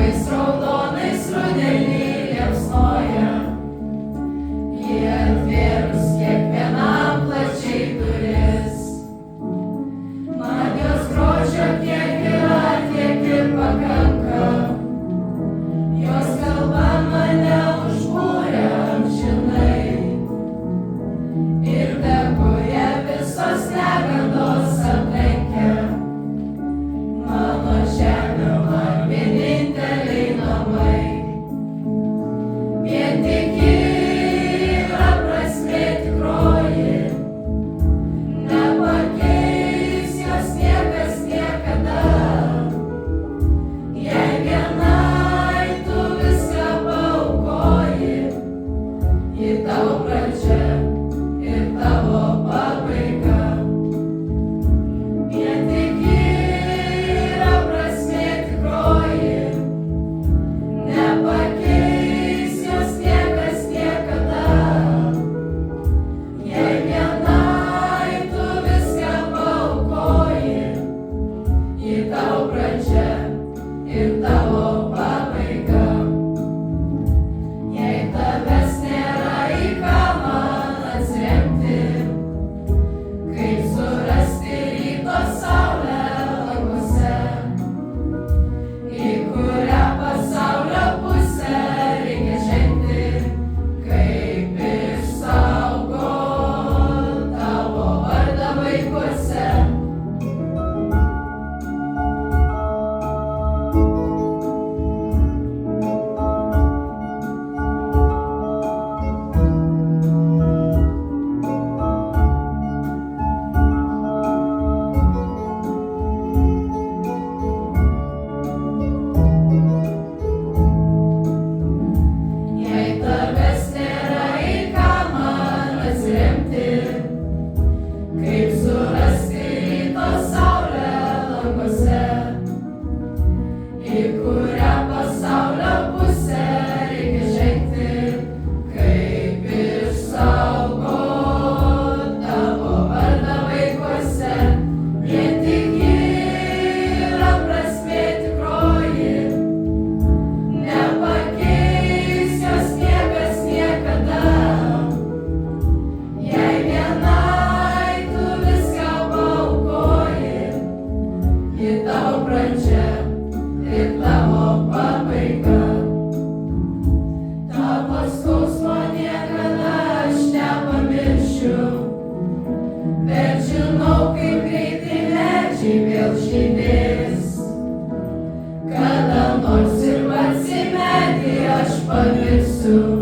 Tais raudonais rudenį liepsnoja, jie atvėrus kiekvienam plačiai duris. Man jos grožio kiek yra, tiek ir pakanka. Jos kalba mane užbūrė amžinai. Ir danguje visos negandos aplenkia. Mano žemė man vieninteliai namai. Vien tik yra prasmė tikroji. Nepakeis jos niekas niekada. Jei vienai tu viską paaukoji, ji tavo pradžia ir tavo pabaiga. Vien tik yra prasmė tikroji. Nepakeis jos niekas niekada. Jei vienai tu viską paaukoji, ji tavo pradžia ir tavo pabaiga. Jei tavęs nėra, į ką man atsiremti, kaip surasti ryto saulę languose, į kurią pasaulio pusę reikia žengti, kaip išsaugot tavo vardą vaikuose. Jei tavęs nėra, į ką man atsiremti, kaip surasti ryto saulę languose, į kurią pasaulio pusę reikia žengti, kaip išsaugot tavo vardą vaikuose. Vien tik yra prasmė tikroji. Nepakeis jos niekas niekada. Jei vienai tu viską paaukoji, ji tavo pradžia ir tavo pabaiga. Tavo skausmo niekada aš nepamiršiu, bet žinau, kaip greitai medžiai vėl žydės. Kada nors ir pats į medį aš pavirsiu.